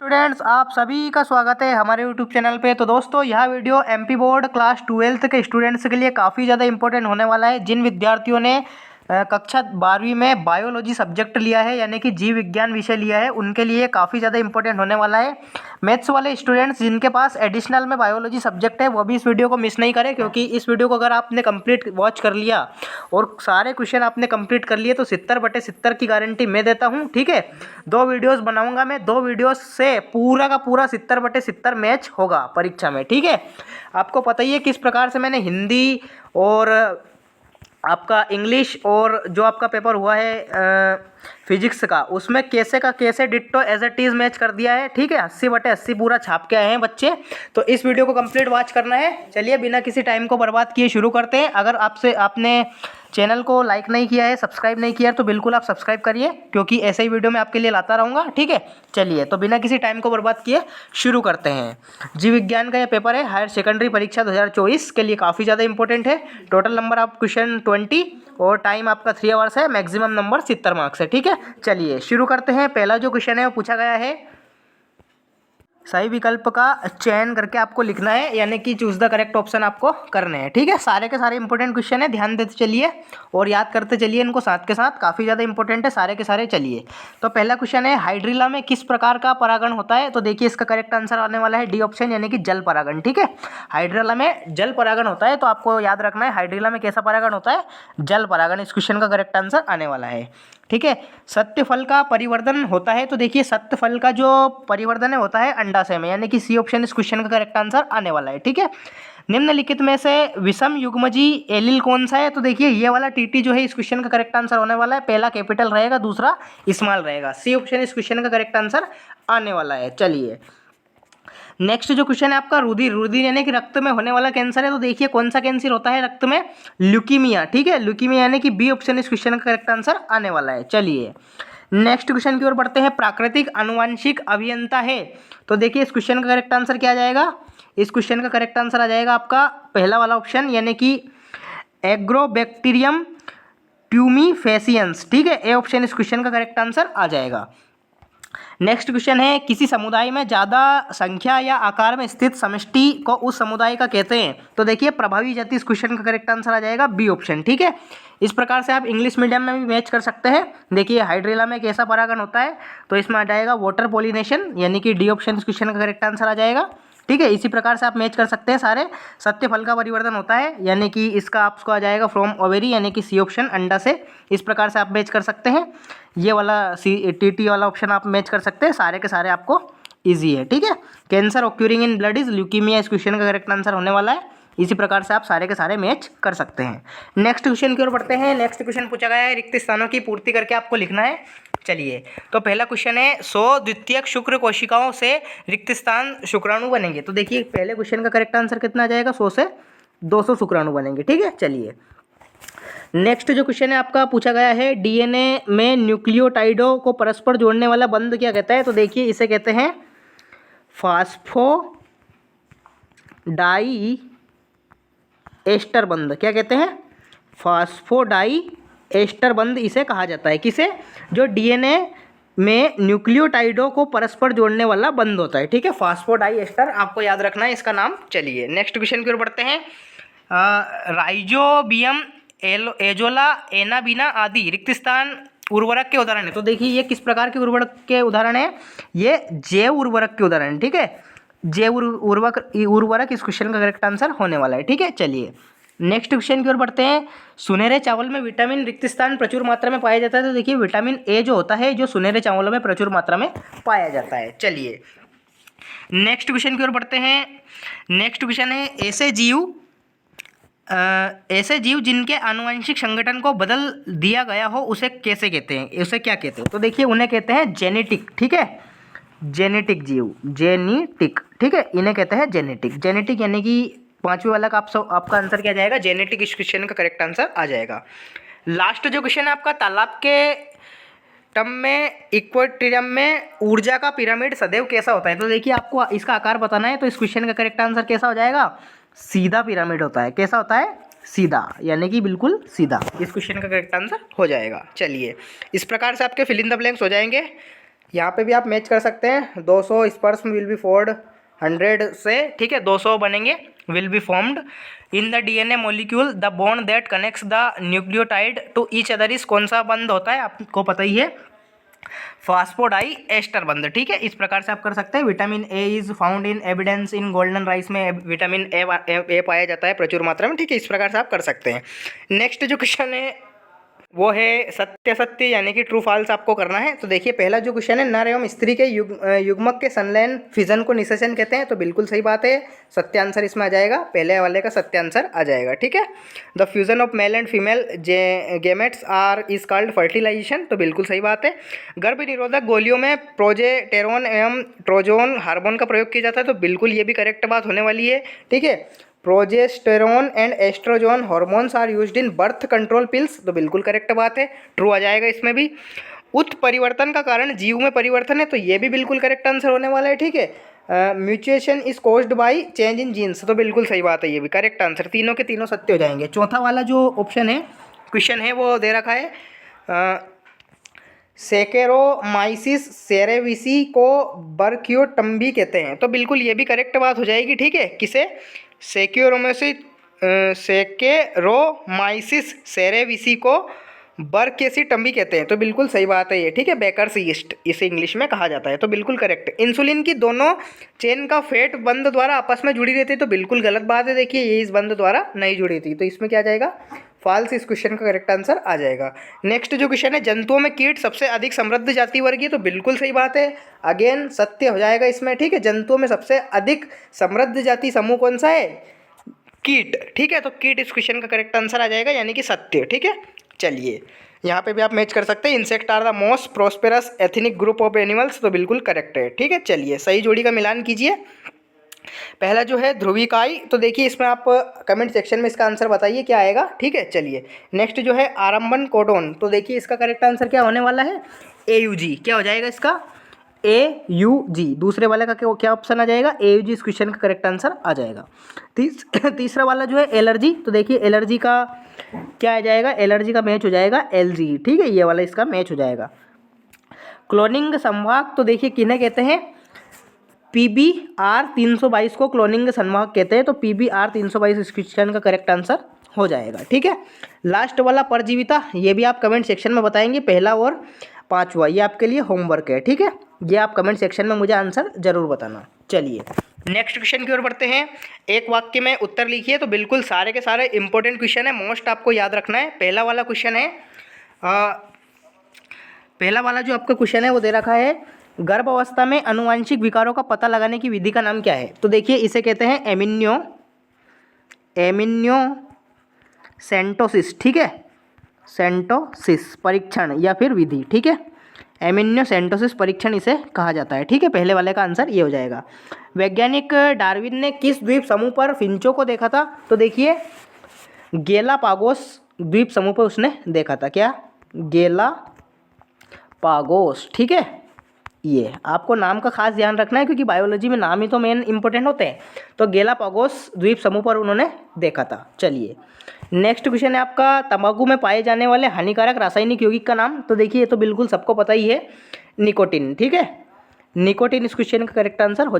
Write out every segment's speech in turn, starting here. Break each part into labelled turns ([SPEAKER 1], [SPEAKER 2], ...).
[SPEAKER 1] Students, आप सभी का स्वागत है हमारे यूट्यूब चैनल पे। तो दोस्तों, यह video MP board class 12th के स्टूडेंट्स के लिए काफ़ी ज़्यादा इंपॉर्टेंट होने वाला है। जिन विद्यार्थियों ने कक्षा 12वीं में बायोलॉजी सब्जेक्ट लिया है, यानी कि जीव विज्ञान विषय लिया है, उनके लिए काफ़ी ज़्यादा इंपॉर्टेंट होने वाला है। मैथ्स वाले स्टूडेंट्स जिनके पास एडिशनल में बायोलॉजी सब्जेक्ट है, वो भी इस वीडियो को मिस नहीं करें, क्योंकि इस वीडियो को अगर आपने कंप्लीट वॉच कर लिया और सारे क्वेश्चन आपने कंप्लीट कर लिए तो 70/70 की गारंटी मैं देता हूँ। ठीक है, 2 वीडियोस बनाऊंगा मैं, 2 वीडियोस से पूरा का पूरा 70/70 मैच होगा परीक्षा में। ठीक है, आपको पता ही है किस प्रकार से मैंने हिंदी और आपका इंग्लिश और जो आपका पेपर हुआ है फिजिक्स का, उसमें कैसे का कैसे ditto as it is match कर दिया है। ठीक है, 80/80 पूरा छाप के आए हैं बच्चे। तो इस वीडियो को कंप्लीट वॉच करना है। चलिए बिना किसी टाइम को बर्बाद किए शुरू करते हैं। अगर आपने चैनल को लाइक नहीं किया है, सब्सक्राइब नहीं किया है, तो बिल्कुल आप सब्सक्राइब करिए, क्योंकि ऐसे ही वीडियो मैं आपके लिए लाता रहूँगा। ठीक है, चलिए तो बिना किसी टाइम को बर्बाद किए शुरू करते हैं। जीव विज्ञान का यह पेपर है, हायर सेकेंडरी परीक्षा 2024 के लिए काफ़ी ज़्यादा इंपॉर्टेंट है। टोटल नंबर ऑफ क्वेश्चन 20 और टाइम आपका 3 आवर्स है। मैक्सिमम नंबर 70 मार्क्स है। ठीक है, चलिए शुरू करते हैं। पहला जो क्वेश्चन है वो पूछा गया है, सही विकल्प का चयन करके आपको लिखना है, यानी कि चूज द करेक्ट ऑप्शन आपको करने हैं। ठीक है, सारे के सारे इंपॉर्टेंट क्वेश्चन है, ध्यान देते चलिए और याद करते चलिए इनको साथ के साथ। काफ़ी ज़्यादा इंपॉर्टेंट है सारे के सारे। चलिए तो पहला क्वेश्चन है, हाइड्रिला में किस प्रकार का परागण होता है? तो देखिए इसका करेक्ट आंसर आने वाला है डी ऑप्शन, यानी कि जल परागण। ठीक है, हाइड्रिला में जल परागण होता है, तो आपको याद रखना है हाइड्रिला में कैसा परागण होता है? जल परागण। इस क्वेश्चन का करेक्ट आंसर आने वाला है। ठीक है, सत्य फल का परिवर्धन होता है, तो देखिए सत्य फल का जो परिवर्धन है होता है अंडाशय में, यानी कि सी ऑप्शन इस क्वेश्चन का करेक्ट आंसर आने वाला है। ठीक है, निम्नलिखित में से विषम युग्मजी एलील कौन सा है? तो देखिए ये वाला टीटी जो है इस क्वेश्चन का करेक्ट आंसर होने वाला है। पहला कैपिटल रहेगा, दूसरा स्मॉल रहेगा। सी ऑप्शन इस क्वेश्चन का करेक्ट आंसर आने वाला है। चलिए नेक्स्ट जो क्वेश्चन है आपका, रुधिर। रुधिर यानी कि रक्त में होने वाला कैंसर है, तो देखिए कौन सा कैंसर होता है रक्त में? ल्यूकीमिया। ठीक है, ल्यूकीमिया यानी कि बी ऑप्शन इस क्वेश्चन का करेक्ट आंसर आने वाला है। चलिए नेक्स्ट क्वेश्चन की ओर बढ़ते हैं। प्राकृतिक आनुवांशिक अभियंता है, तो देखिए इस क्वेश्चन का करेक्ट आंसर क्या आ जाएगा? इस क्वेश्चन का करेक्ट आंसर आ जाएगा आपका पहला वाला ऑप्शन, यानी कि एग्रोबैक्टीरियम ट्यूमीफेसियंस। ठीक है, ए ऑप्शन इस क्वेश्चन का करेक्ट आंसर आ जाएगा। नेक्स्ट क्वेश्चन है, किसी समुदाय में ज़्यादा संख्या या आकार में स्थित समष्टि को उस समुदाय का कहते हैं? तो देखिए प्रभावी जाति इस क्वेश्चन का करेक्ट आंसर आ जाएगा बी ऑप्शन। ठीक है, इस प्रकार से आप इंग्लिश मीडियम में भी मैच कर सकते हैं। देखिए हाइड्रिला में कैसा परागण होता है, तो इसमें आ जाएगा वाटर पॉलिनेशन, यानी कि डी ऑप्शन इस क्वेश्चन का करेक्ट आंसर आ जाएगा। ठीक है, इसी प्रकार से आप मैच कर सकते हैं सारे। सत्य फल का परिवर्तन होता है, यानी कि इसका आपको आ जाएगा फ्रॉम ओवेरी, यानी कि सी ऑप्शन अंडा से। इस प्रकार से आप मैच कर सकते हैं। ये वाला सी टी वाला ऑप्शन आप मैच कर सकते हैं। सारे के सारे आपको इजी है। ठीक है, cancer occurring in blood is leukemia इस क्वेश्चन का करेक्ट आंसर होने वाला है। इसी प्रकार से आप सारे के सारे मैच कर सकते हैं। नेक्स्ट क्वेश्चन की ओर बढ़ते हैं। नेक्स्ट क्वेश्चन पूछा गया है, रिक्त स्थानों की पूर्ति करके आपको लिखना है। चलिए तो पहला क्वेश्चन है, 100 द्वितीयक शुक्र कोशिकाओं से रिक्त स्थान शुक्राणु बनेंगे। तो देखिए पहले क्वेश्चन का करेक्ट आंसर कितना आ जाएगा? 100 से 200 शुक्राणु बनेंगे। ठीक है, चलिए नेक्स्ट जो क्वेश्चन है आपका पूछा गया है, डीएनए में न्यूक्लियोटाइडों को परस्पर जोड़ने वाला बंध क्या कहता है? तो देखिए इसे कहते हैं फास्फोडाई एस्टर बंध। क्या कहते हैं? फास्फोडाई एस्टर बंध इसे कहा जाता है। किसे? जो डीएनए में न्यूक्लियोटाइडों को परस्पर जोड़ने वाला बंध होता है। ठीक है, फास्फोडाई एस्टर आपको याद रखना है इसका नाम। चलिए नेक्स्ट क्वेश्चन की ओर बढ़ते हैं। राइजोबियम एजोला एनाबिना आदि रिक्त स्थान उर्वरक के उदाहरण है। तो देखिए ये किस प्रकार के उर्वरक के उदाहरण है? ये जैव उर्वरक के उदाहरण। ठीक है, जैव उर्वरक इस क्वेश्चन का करेक्ट आंसर होने वाला है। ठीक है, चलिए नेक्स्ट क्वेश्चन की ओर बढ़ते हैं। सुनहरे चावल में विटामिन रिक्त स्थान प्रचुर मात्रा में पाया जाता है। तो देखिए विटामिन ए जो होता है, जो सुनहरे चावलों में प्रचुर मात्रा में पाया जाता है। चलिए नेक्स्ट क्वेश्चन की ओर बढ़ते हैं। नेक्स्ट क्वेश्चन है, ऐसे जीव जिनके आनुवंशिक संगठन को बदल दिया गया हो उसे कैसे कहते हैं? उसे क्या कहते हैं? तो देखिए उन्हें कहते हैं जेनेटिक। ठीक है, जेनेटिक जीव, जेनेटिक। ठीक है, इन्हें कहते हैं जेनेटिक। जेनेटिक यानी कि पांचवें वाला का आपका आंसर क्या जाएगा? जेनेटिक इस क्वेश्चन का करेक्ट आंसर आ जाएगा। लास्ट जो क्वेश्चन है आपका, तालाब के टब में इक्वेट्रियम में ऊर्जा का पिरामिड सदैव कैसा होता है? तो देखिए आपको इसका आकार बताना है, तो इस क्वेश्चन का करेक्ट आंसर कैसा हो जाएगा? सीधा पिरामिड होता है। कैसा होता है? सीधा, यानी कि बिल्कुल सीधा। इस क्वेश्चन का करेक्ट आंसर हो जाएगा। चलिए इस प्रकार से आपके फिल इन द ब्लैंक्स हो जाएंगे। यहाँ पे भी आप मैच कर सकते हैं, 200 स्पर्म विल बी फॉर्ड 100 से, ठीक है, 200 बनेंगे, will be formed in the DNA molecule, the bond that connects the nucleotide to each other is, कौन सा बंद होता है आपको पता ही है, फास्फोडाई एस्टर बंद, ठीक है। इस प्रकार से आप कर सकते हैं। Vitamin A is found in evidence in golden rice में विटामिन ए पाया जाता है प्रचुर मात्रा में, ठीक है। इस प्रकार से आप कर सकते हैं। नेक्स्ट जो क्वेश्चन है वो है सत्य सत्य यानी कि ट्रू फॉल्स आपको करना है। तो देखिए पहला जो क्वेश्चन है, नर एवं स्त्री के युग्मक के संलयन फिजन को निषेचन कहते हैं। तो बिल्कुल सही बात है, सत्य आंसर इसमें आ जाएगा, पहले वाले का सत्य आंसर आ जाएगा, ठीक है। The fusion of male and female gametes are is called fertilization. तो बिल्कुल सही बात है। गर्भ निरोधक गोलियों में प्रोजेस्टेरोन एवं ट्रोजोन हार्मोन का प्रयोग किया जाता है। तो बिल्कुल ये भी करेक्ट बात होने वाली है, ठीक है। Progesterone and estrogen hormones are used in birth control pills. तो बिल्कुल करेक्ट बात है, ट्रू आ जाएगा इसमें भी। उत्परिवर्तन का कारण जीव में परिवर्तन है। तो ये भी बिल्कुल करेक्ट आंसर होने वाला है, ठीक है। Mutation is caused by change in genes. तो बिल्कुल सही बात है, ये भी करेक्ट आंसर, तीनों के तीनों सत्य हो जाएंगे। चौथा वाला जो ऑप्शन है, क्वेश्चन है, वो दे रखा है सेकेरोमाइसिस सेरेविसी को बर्क्योटम्बी कहते हैं। तो बिल्कुल ये भी करेक्ट बात हो जाएगी, ठीक है। किसे? सेकेरोमाइसिस सेरेविसी को बर्केसिटम्बी कहते हैं। तो बिल्कुल सही बात है ये, ठीक है। बेकर्स यीस्ट इसे इंग्लिश में कहा जाता है। तो बिल्कुल करेक्ट। इंसुलिन की दोनों चेन का फैट बंद द्वारा आपस में जुड़ी रहती है। तो बिल्कुल गलत बात है, देखिए ये इस बंद द्वारा नहीं जुड़ी थी। तो इसमें क्या आ जाएगा? फॉल्स। इस क्वेश्चन का करेक्ट आंसर आ जाएगा। नेक्स्ट जो क्वेश्चन है, जंतुओं में कीट सबसे अधिक समृद्ध जाति वर्गीय। तो बिल्कुल सही बात है, अगेन सत्य हो जाएगा इसमें, ठीक है। जंतुओं में सबसे अधिक समृद्ध जाति समूह कौन सा है? कीट, ठीक है। तो कीट इस क्वेश्चन का करेक्ट आंसर आ जाएगा, यानी कि सत्य, ठीक है। चलिए यहाँ पे भी आप मैच कर सकते हैं। Insect are the most prosperous ethnic group of animals. तो बिल्कुल करेक्ट है, ठीक है। चलिए सही जोड़ी का मिलान कीजिए। पहला जो है ध्रुविकाई, तो देखिए इसमें आप कमेंट सेक्शन में इसका आंसर बताइए क्या आएगा, ठीक है। चलिए नेक्स्ट जो है आरम्भन कोडोन, तो देखिए इसका करेक्ट आंसर क्या होने वाला है? AUG। क्या हो जाएगा इसका? AUG। दूसरे वाले का क्या ऑप्शन आ जाएगा? AUG इस क्वेश्चन का करेक्ट आंसर आ जाएगा। तीसरा वाला जो है एलर्जी, तो देखिए एलर्जी का क्या आ जाएगा? एलर्जी का मैच हो जाएगा LG, ठीक है। ये वाला इसका मैच हो जाएगा। क्लोनिंग संवाहक, तो देखिए किन्हें कहते हैं? PBR 322 को क्लोनिंग संवाहक कहते हैं। तो PBR 322 इस क्वेश्चन का करेक्ट आंसर हो जाएगा, ठीक है। लास्ट वाला परजीविता, ये भी आप कमेंट सेक्शन में बताएंगे, पहला और पांचवा, ये आपके लिए होमवर्क है, ठीक है। ये आप कमेंट सेक्शन में मुझे आंसर जरूर बताना। चलिए नेक्स्ट क्वेश्चन की ओर बढ़ते हैं। एक वाक्य में उत्तर लिखिए। तो बिल्कुल सारे के सारे इंपॉर्टेंट क्वेश्चन है, मोस्ट आपको याद रखना है। पहला वाला क्वेश्चन है, पहला वाला जो आपका क्वेश्चन है वो दे रखा है, गर्भ अवस्था में आनुवांशिक विकारों का पता लगाने की विधि का नाम क्या है? तो देखिए इसे कहते हैं एमिनियोसेंटोसिस, ठीक है। सेंटोसिस परीक्षण या फिर विधि, ठीक है। एमिनियोसेंटोसिस परीक्षण इसे कहा जाता है, ठीक है। पहले वाले का आंसर ये हो जाएगा। वैज्ञानिक डार्विन ने किस द्वीप समूह पर फिंचों को देखा था? तो देखिए गेलापागोस द्वीप समूह पर उसने देखा था। क्या? गेलापागोस, ठीक है। ये आपको नाम का खास ध्यान रखना है, क्योंकि बायोलॉजी में नाम ही तो मेन इंपॉर्टेंट होते हैं। तो गेलापागोस द्वीप समूह पर उन्होंने देखा था। चलिए नेक्स्ट क्वेश्चन है आपका, तंबाकू में पाए जाने वाले हानिकारक रासायनिक यौगिक का नाम। तो देखिए ये तो बिल्कुल सबको पता ही है, निकोटिन, ठीक है। निकोटिन इस क्वेश्चन का करेक्ट आंसर हो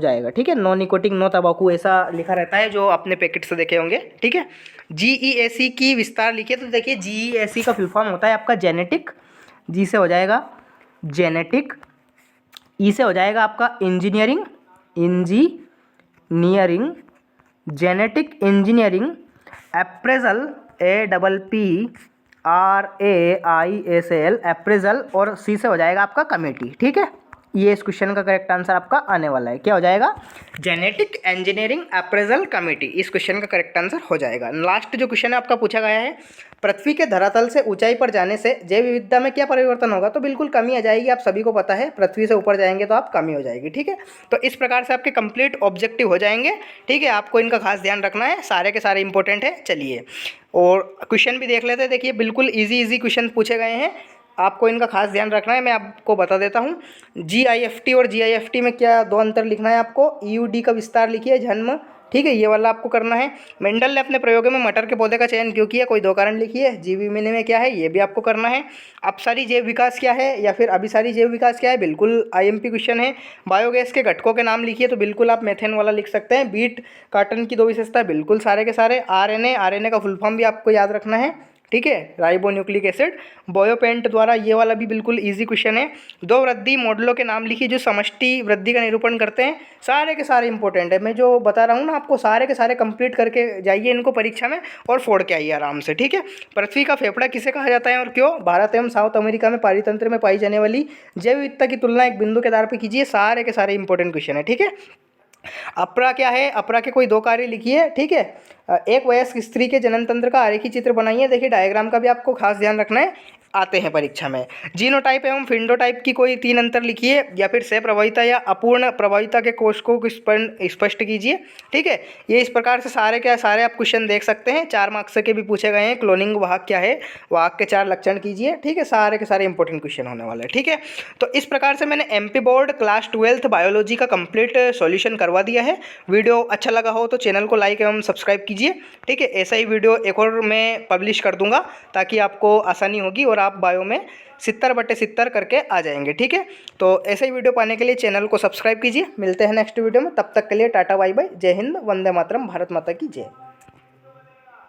[SPEAKER 1] जाएगा, ठीक है। नो निकोटिन नो तंबाकू ऐसा लिखा रहता है, जो आपने पैकेट से देखे होंगे, ठीक है। GEAC की विस्तार लिखिए। तो देखिए GEAC का फुल फॉर्म होता है आपका जेनेटिक, जी से हो जाएगा जेनेटिक, ई से हो जाएगा आपका engineering, genetic engineering, appraisal, APPRAISL appraisal, और सी से हो जाएगा आपका कमेटी, ठीक है। ये इस क्वेश्चन का करेक्ट आंसर आपका आने वाला है। क्या हो जाएगा? जेनेटिक इंजीनियरिंग अप्रेजल कमेटी, इस क्वेश्चन का करेक्ट आंसर हो जाएगा। लास्ट जो क्वेश्चन आपका पूछा गया है, पृथ्वी के धरातल से ऊंचाई पर जाने से जैव विविधता में क्या परिवर्तन होगा? तो बिल्कुल कमी आ जाएगी, आप सभी को पता है। पृथ्वी से ऊपर जाएंगे तो आप कमी हो जाएगी, ठीक है। तो इस प्रकार से आपके कंप्लीट ऑब्जेक्टिव हो जाएंगे, ठीक है। आपको इनका खास ध्यान रखना है, सारे के सारे इंपॉर्टेंट है। चलिए और क्वेश्चन भी देख लेते हैं। देखिए बिल्कुल ईजी क्वेश्चन पूछे गए हैं, आपको इनका खास ध्यान रखना है। मैं आपको बता देता हूँ, GIFT और GIFT में क्या दो अंतर लिखना है आपको। EUD का विस्तार लिखिए, जन्म, ठीक है, ये वाला आपको करना है। मेंडल ने अपने प्रयोगों में मटर के पौधे का चयन क्यों किया, कोई 2 कारण लिखिए। जीव विभिन्न में क्या है, ये भी आपको करना है। अपसारी जैव विकास क्या है या फिर अभिसारी जैव विकास क्या है, बिल्कुल आईएमपी क्वेश्चन है। बायोगैस के घटकों के नाम लिखिए, तो बिल्कुल आप मेथेन वाला लिख सकते हैं। बीट कॉटन की 2 विशेषता, बिल्कुल सारे के सारे। आरएनए का फुल फॉर्म भी आपको याद रखना है, ठीक है, राइबोन्यूक्लिक एसिड। बायोपेंट द्वारा, ये वाला भी बिल्कुल इजी क्वेश्चन है। 2 वृद्धि मॉडलों के नाम लिखिए जो समष्टि वृद्धि का निरूपण करते हैं। सारे के सारे इंपॉर्टेंट है, मैं जो बता रहा हूँ ना आपको, सारे के सारे कंप्लीट करके जाइए इनको परीक्षा में और फोड़ के आइए आराम से, ठीक है। पृथ्वी का फेफड़ा किसे कहा जाता है और क्यों। भारत एवं साउथ अमेरिका में पारितंत्र में पाई जाने वाली जैव विविधता की तुलना एक बिंदु के आधार पर कीजिए। सारे के सारे इंपॉर्टेंट क्वेश्चन है, ठीक है। अपरा क्या है, अपरा के कोई 2 कार्य लिखिए, ठीक है। एक वयस्क स्त्री के जनन तंत्र का आरेखी चित्र बनाइए। देखिए डायग्राम का भी आपको खास ध्यान रखना है, आते हैं परीक्षा में। जीनोटाइप एवं फिंडोटाइप की कोई 3 अंतर लिखिए, या फिर सह प्रभाविता या अपूर्ण प्रभाविता के कोष को स्पष्ट कीजिए, ठीक है। ये इस प्रकार से सारे क्या सारे आप क्वेश्चन देख सकते हैं। 4 मार्क्स के भी पूछे गए हैं। क्लोनिंग वाहक क्या है, वाहक के 4 लक्षण कीजिए, ठीक है। सारे के सारे इंपॉर्टेंट क्वेश्चन होने वाले हैं, ठीक है। तो इस प्रकार से मैंने MP board class 12th biology का कंप्लीट सॉल्यूशन करवा दिया है। वीडियो अच्छा लगा हो तो चैनल को लाइक एवं सब्सक्राइब कीजिए, ठीक है। ऐसा ही वीडियो एक और मैं पब्लिश कर दूंगा ताकि आपको आसानी होगी और आप बायो में 70/70 करके आ जाएंगे, ठीक है। तो ऐसे ही वीडियो पाने के लिए चैनल को सब्सक्राइब कीजिए। मिलते हैं नेक्स्ट वीडियो में, तब तक के लिए टाटा बाय बाय, जय हिंद, वंदे मातरम, भारत माता की जय।